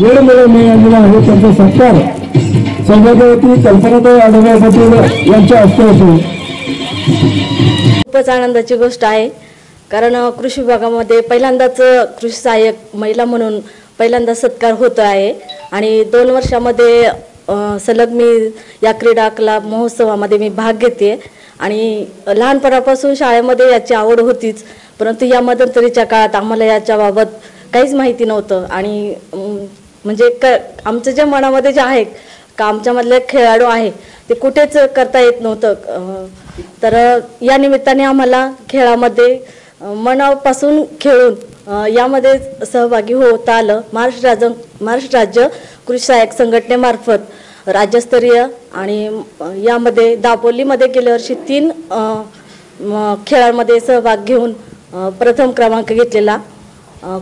वेळ मिळालेला आहे त्यांचा सत्कार सभापती कल्पनाताई आढळराव पाटील यांच्या हस्ते होतो। खूपच आनंदाची गोष्ट आहे, कारण कृषी विभागामध्ये पहिल्यांदाच कृषी सहाय्यक महिला म्हणून पहिल्यांदा सत्कार होतो आहे आणि 2 वर्षामध्ये सलग मी या क्रीडा क्लब महोत्सवामध्ये मी भाग घेते आणि लहानपणापासून शाळेमध्ये याची आवड होतीच, परंतु या मध्यंतरीच्या काळात आम्हाला याच्याबाबत काहीच माहिती नव्हतं आणि म्हणजे आमच्या ज्या मनामध्ये जे आहे का आमच्यामधले खेळाडू आहे ते कुठेच करता येत नव्हतं। तर या निमित्ताने आम्हाला खेळामध्ये मनापासून खेळून यामध्ये सहभागी होता आलं। महाराष्ट्र राज्य कृषी सहाय्यक संघटनेमार्फत राज्यस्तरीय आणि यामध्ये दापोलीमध्ये गेल्या वर्षी 3 खेळांमध्ये सहभाग घेऊन प्रथम क्रमांक घेतलेला।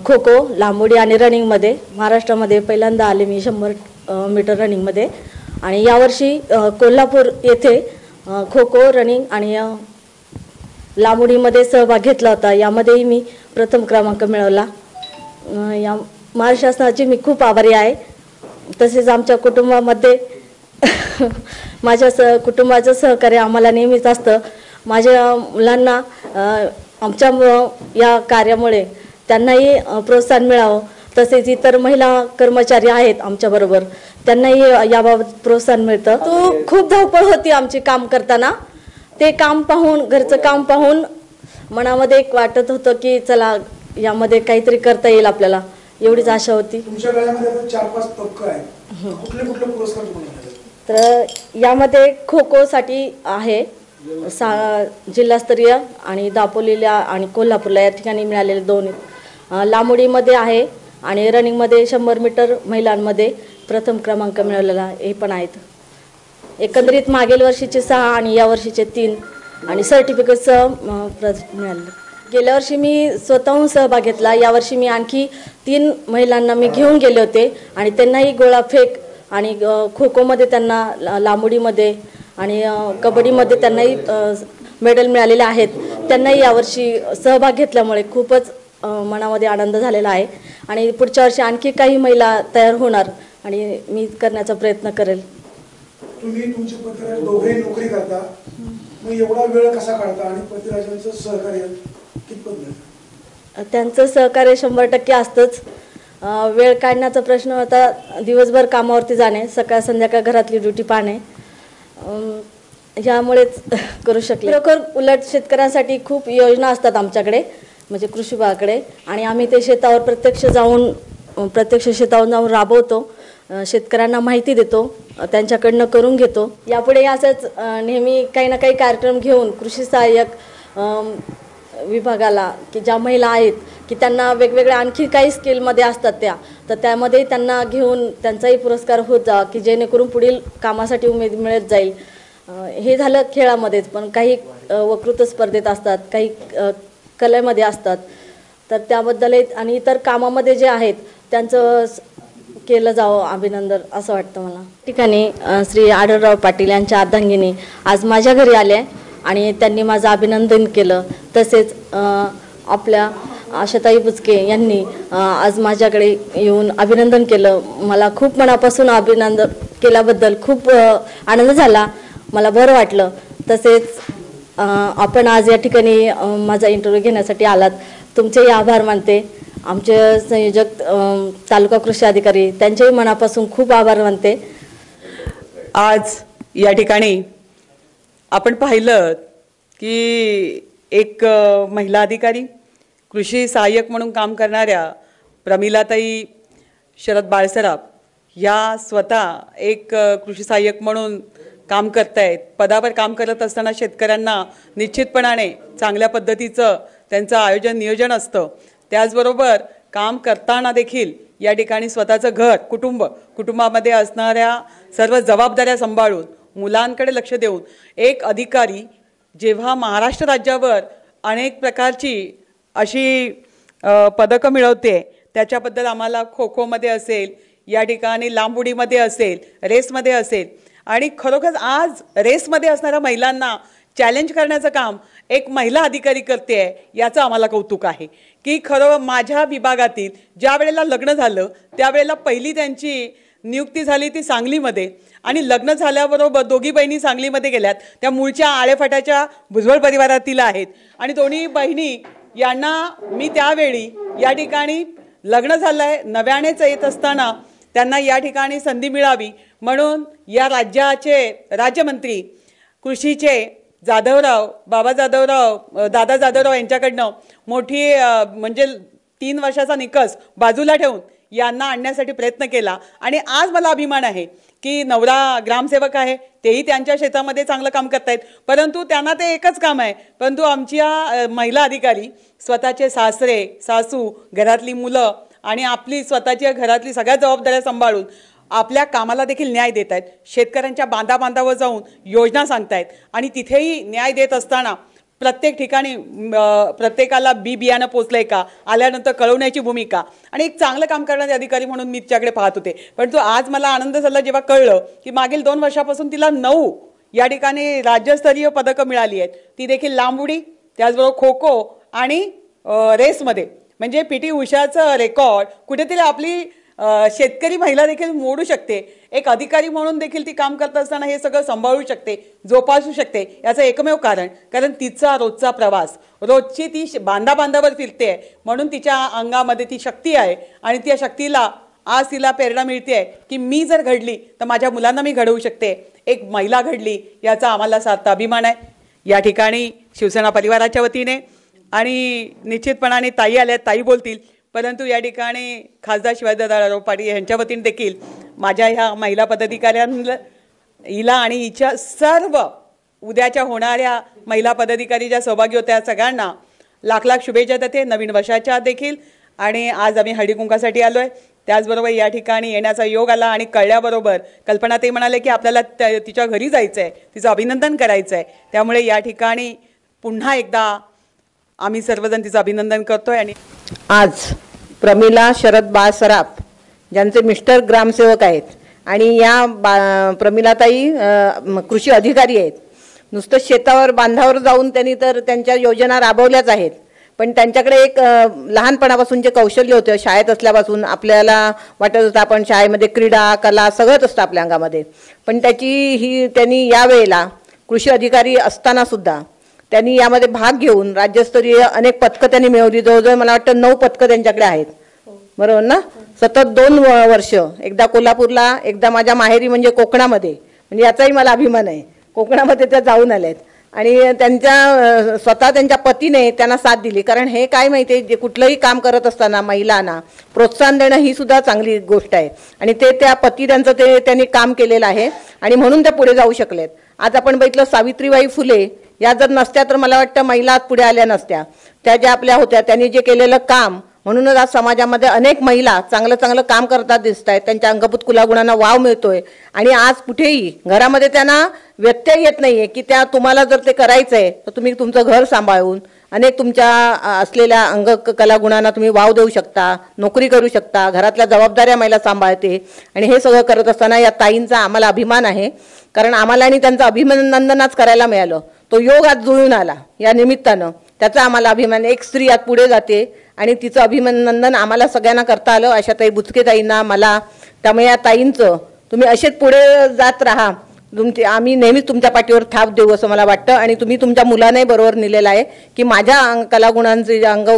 खो खो, लांबोडी आणि रनिंगमध्ये महाराष्ट्रामध्ये पहिल्यांदा आले मी 100 मीटर रनिंगमध्ये आणि यावर्षी कोल्हापूर येथे खो खो, रनिंग आणि लांबोडीमध्ये सहभाग घेतला होता। यामध्येही मी प्रथम क्रमांक मिळवला। या महाराष्ट्र शासनाची मी खूप आभारी आहे। तसेच आमच्या कुटुंबामध्ये माझ्या कुटुंबाचं सहकार्य आम्हाला नेहमीच असतं। माझ्या मुलांना आमच्या या कार्यामुळे त्यांनाही प्रोत्साहन मिळावं, तसेच इतर महिला कर्मचारी आहेत आमच्याबरोबर त्यांनाही याबाबत प्रोत्साहन मिळतं। तो खूप धावपळ होती आमची काम करताना, ते काम पाहून घरचं काम पाहून मनामध्ये एक वाटत होतं की चला यामध्ये काहीतरी करता येईल आपल्याला, एवढीच आशा होती। तुमच्या गळ्यामध्ये 4-5 पदकं आहेत, कुठले कुठले पुरस्कार तुम्हाला मिळाले? तर यामध्ये खो खो साठी आहे जिल्हास्तरीय आणि दापोलीला आणि कोल्हापूरला या ठिकाणी मिळालेले 2, लांबोडीमध्ये आहे आणि रनिंगमध्ये 100 मीटर महिलांमध्ये प्रथम क्रमांक मिळवलेला हे पण आहेत। एकंदरीत मागील वर्षीचे 6 आणि या वर्षीचे 3 आणि सर्टिफिकेटसह मिळालं। गेल्या वर्षी मी स्वतःहून सहभाग घेतला, यावर्षी मी आणखी 3 महिलांना मी घेऊन गेले होते आणि त्यांनाही गोळाफेक आणि खो खोमध्ये त्यांना लांबोडीमध्ये आणि कबड्डीमध्ये त्यांनाही मेडल मिळालेले आहेत। त्यांनाही यावर्षी सहभाग घेतल्यामुळे खूपच मनामध्ये आनंद झालेला आहे आणि पुढच्या वर्षी आणखी काही महिला तयार होणार आणि मी करण्याचा प्रयत्न करेल। तुम्ही तुमचे पतिराज दोघेही नोकरी करता, मग एवढा वेळ कसा काढता आणि पतिराजांचं सहकार्य कितपत मिळतं? त्यांचं सहकार्य 100% असतंच। वेळ काढण्याचा प्रश्न होता, दिवसभर कामावरती जाणे, सकाळ संध्याकाळ घरातली ड्युटी पाहणे, यामुळेच करू शकले। खरोखर उलट शेतकऱ्यांसाठी खूप योजना असतात आमच्याकडे, म्हणजे कृषी विभागाकडे, आणि आम्ही ते शेतावर प्रत्यक्ष शेतावर जाऊन राबवतो, शेतकऱ्यांना माहिती देतो, त्यांच्याकडनं करून घेतो। यापुढे असंच नेहमी काही ना काही कार्यक्रम घेऊन कृषी सहाय्यक विभागाला की ज्या महिला आहेत की त्यांना वेगवेगळ्या आणखी काही स्किलमध्ये असतात तर त्यामध्ये त्यांना घेऊन त्यांचाही पुरस्कार होत जा की जेणेकरून पुढील कामासाठी उमेद मिळत जाईल। हे झालं खेळामध्येच, पण काही वक्तृत्व स्पर्धेत असतात, काही कलेमध्ये असतात, तर त्याबद्दल आणि इतर कामामध्ये जे आहेत त्यांचं केलं जावं अभिनंदन असं वाटतं मला। ठिकाणी श्री आढळराव पाटील यांच्या अर्धांगिनी आज माझ्या घरी आले आणि त्यांनी माझं अभिनंदन केलं। तसेच आपल्या आशाताई बुचके यांनी आज माझ्याकडे येऊन अभिनंदन केलं। मला खूप मनापासून अभिनंदन केल्याबद्दल खूप आनंद झाला, मला बरं वाटलं। तसेच आपण आज या ठिकाणी माझा इंटरव्ह्यू घेण्यासाठी आलात, तुमचेही आभार मानते। आमचे संयोजक तालुका कृषी अधिकारी त्यांच्याही मनापासून खूप आभार मानते। आज या ठिकाणी आपण पाहिलं की एक महिला अधिकारी, कृषी सहाय्यक म्हणून काम करणाऱ्या प्रमिलाताई शरद बाळसराफ या स्वतः एक कृषी सहाय्यक म्हणून काम करतायत। पदावर काम करत असताना शेतकऱ्यांना निश्चितपणाने चांगल्या पद्धतीचं त्यांचं आयोजन नियोजन असतं। त्याचबरोबर काम करताना देखील या ठिकाणी स्वतःचं घर, कुटुंबामध्ये असणाऱ्या सर्व जबाबदाऱ्या सांभाळून मुलांकडे लक्ष देऊन एक अधिकारी जेव्हा महाराष्ट्र राज्यावर अनेक प्रकारची अशी पदकं मिळवते, त्याच्याबद्दल आम्हाला खो खोमध्ये असेल, या ठिकाणी लांबोडीमध्ये असेल, रेसमध्ये असेल, आणि खरोखर आज रेसमध्ये असणाऱ्या महिलांना चॅलेंज करण्याचं काम एक महिला अधिकारी करते आहे याचं आम्हाला कौतुक आहे की खरं माझ्या विभागातील ज्या वेळेला लग्न झालं त्यावेळेला पहिली त्यांची नियुक्ती झाली ती सांगलीमध्ये आणि लग्न झाल्याबरोबर दोघी बहिणी सांगलीमध्ये गेल्यात. त्या मूळच्या आळेफाट्याच्या भुजबळ परिवारातील आहेत आणि दोन्ही बहिणी यांना मी त्यावेळी या ठिकाणी लग्न झालं आहे नव्यानेच येत असताना त्यांना या ठिकाणी संधी मिळावी म्हणून या राज्याचे राज्यमंत्री कृषीचे दादा जाधवराव यांच्याकडनं मोठी म्हणजे 3 वर्षाचा निकष बाजूला ठेवून यांना आणण्यासाठी प्रयत्न केला आणि आज मला अभिमान आहे की नवरा ग्रामसेवक आहे तेही त्यांच्या शेतामध्ये चांगलं काम करतायत परंतु त्यांना ते एकच काम आहे परंतु आमच्या महिला अधिकारी स्वतःचे सासरे सासू घरातली मुलं आणि आपली स्वतःच्या घरातली सगळ्या जबाबदाऱ्या सांभाळून आपल्या कामाला देखील न्याय देत आहेत. शेतकऱ्यांच्या बांधाबांधावर जाऊन योजना सांगतायत आणि तिथेही न्याय देत असताना प्रत्येक ठिकाणी प्रत्येकाला बियाणं पोचलंय का आल्यानंतर कळवण्याची भूमिका आणि एक चांगलं काम करणारे अधिकारी म्हणून मी तिच्याकडे पाहत होते. परंतु आज मला आनंद झाला जेव्हा कळलं की मागील 2 वर्षापासून तिला 9 या ठिकाणी राज्यस्तरीय पदकं मिळाली आहेत. ती देखील लांब उडी त्याचबरोबर खो खो आणि रेसमध्ये म्हणजे पीटी उषाचं रेकॉर्ड कुठेतरी आपली शेतकरी महिला देखील मोडू शकते. एक अधिकारी म्हणून देखील ती काम करत असताना हे सगळं सांभाळू शकते जोपासू शकते याचं एकमेव कारण तिचा रोजचा प्रवास रोजची ती बांधाबांधावर फिरते म्हणून तिच्या अंगामध्ये ती शक्ती आहे आणि त्या शक्तीला आज तिला प्रेरणा मिळते की मी जर घडली तर माझ्या मुलांना मी घडवू शकते. एक महिला घडली याचा आम्हाला सार्थ अभिमान आहे. या ठिकाणी शिवसेना परिवाराच्या वतीने आणि निश्चितपणाने ताई आल्या ताई बोलतील परंतु या ठिकाणी खासदार शिवाजीदादा पाटील यांच्या वतीने देखील माझ्या ह्या महिला पदाधिकाऱ्यांना हिला आणि हिच्या सर्व उद्याच्या होणाऱ्या महिला पदाधिकारी ज्या सहभागी होत्या सगळ्यांना लाख लाख शुभेच्छा देते नवीन वर्षाच्या देखील. आणि आज आम्ही हळदीकुंकासाठी आलो आहे. त्याचबरोबर या ठिकाणी येण्याचा योग आला आणि कळल्याबरोबर कल्पना ते म्हणाले की आपल्याला तिच्या घरी जायचं आहे तिचं अभिनंदन करायचं आहे त्यामुळे या ठिकाणी पुन्हा एकदा आम्ही सर्वजण तिचं अभिनंदन करतोय. आणि आज प्रमिला शरद बाळ सराफ ज्यांचे मिस्टर ग्रामसेवक आहेत आणि या प्रमिलाताई कृषी अधिकारी आहेत. नुसतं शेतावर बांधावर जाऊन त्यांनी तर त्यांच्या योजना राबवल्याच आहेत पण त्यांच्याकडे एक लहानपणापासून जे कौशल्य होतं शाळेत असल्यापासून आपल्याला वाटत होतं आपण शाळेमध्ये क्रीडा कला सगळंच असतं आपल्या अंगामध्ये पण त्यांनी यावेळेला कृषी अधिकारी असताना सुद्धा त्यांनी यामध्ये भाग घेऊन राज्यस्तरीय अनेक पदकं त्यांनी मिळवली. जवळजवळ मला वाटतं 9 पदकं त्यांच्याकडे आहेत बरोबर ना. सतत 2 वर्ष एकदा कोल्हापूरला एकदा माझ्या माहेरी म्हणजे कोकणामध्ये म्हणजे याचाही मला अभिमान आहे कोकणामध्ये त्या जाऊन आल्यात आणि त्यांच्या स्वतः त्यांच्या पतीने त्यांना साथ दिली कारण हे काय माहिती आहे जे कुठलंही काम करत असताना महिलांना प्रोत्साहन देणं ही सुद्धा चांगली गोष्ट आहे आणि ते त्या पती त्यांचं त्यांनी काम केलेलं आहे आणि म्हणून त्या पुढे जाऊ शकलेत. आज आपण बघितलं सावित्रीबाई फुले या जर नसत्या तर मला वाटतं महिला पुढे आल्या नसत्या. त्या ज्या आपल्या होत्या त्यांनी जे केलेलं काम म्हणूनच आज समाजामध्ये अनेक महिला चांगलं काम करतात दिसत आहेत. त्यांच्या अंगभूत कुलागुणांना वाव मिळतोय आणि आज कुठेही घरामध्ये त्यांना व्यत्यय येत नाहीये की त्या तुम्हाला जर ते करायचंय तर तुम्ही तुमचं घर सांभाळून अनेक तुमच्या असलेल्या अंग कलागुणांना तुम्ही वाव देऊ शकता नोकरी करू शकता घरातल्या जबाबदाऱ्या महिला सांभाळते आणि हे सगळं करत असताना या ताईंचा आम्हाला अभिमान आहे कारण आम्हाला आणि त्यांचं अभिनंदनच करायला मिळालं. तो योग आज जुळून आला या निमित्तानं त्याचा आम्हाला अभिमान. एक स्त्री आज पुढे जाते आणि तिचं अभिनंदन आम्हाला सगळ्यांना करता आलं. आशाताई बुचके ताईंना मला त्यामुळे या ताईंचं तुम्ही असेच पुढे जात राहा. आम्ही नेहमीच तुमच्या पाठीवर थाप देऊ असं मला वाटतं आणि तुम्ही तुमच्या मुलांनाही बरोबर नेलेलं आहे की माझ्या कलागुणांचे जे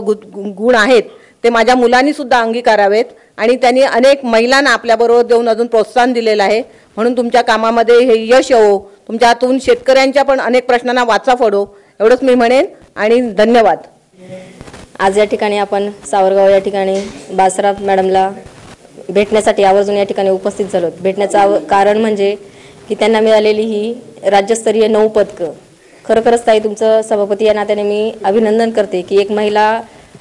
गुण आहेत ते माझ्या मुलांनी सुद्धा अंगीकारावेत आणि त्यांनी अनेक महिलांना आपल्याबरोबर देऊन अजून प्रोत्साहन दिलेलं आहे. म्हणून तुमच्या कामामध्ये हे यश येवो तुमच्या हातून शेतकऱ्यांच्या पण अनेक प्रश्नांना वाचा फोडो एवढंच मी म्हणेन आणि धन्यवाद. आज या ठिकाणी आपण सावरगाव या ठिकाणी बासराफ मॅडमला भेटण्यासाठी आवर्जून या ठिकाणी उपस्थित झालो. भेटण्याचं कारण म्हणजे की त्यांना मिळालेली ही राज्यस्तरीय 9 पदकं. खरोखरच ताई तुमचं सभापती या नात्याने मी अभिनंदन करते की एक महिला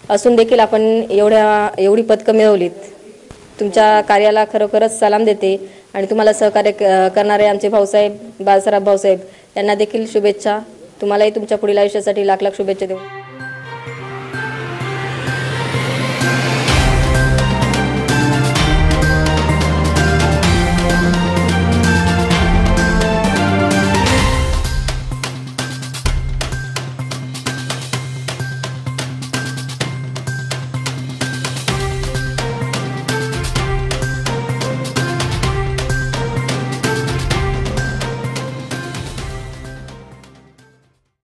असून देखील आपण एवढी पदकं मिळवलीत. तुमच्या कार्याला खरोखरच सलाम देते आणि तुम्हाला सहकार्य करणारे आमचे भाऊसाहेब बासराफ भाऊसाहेब यांना देखील शुभेच्छा. तुम्हालाही तुमच्या पुढील आयुष्यासाठी लाख लाख शुभेच्छा देऊ.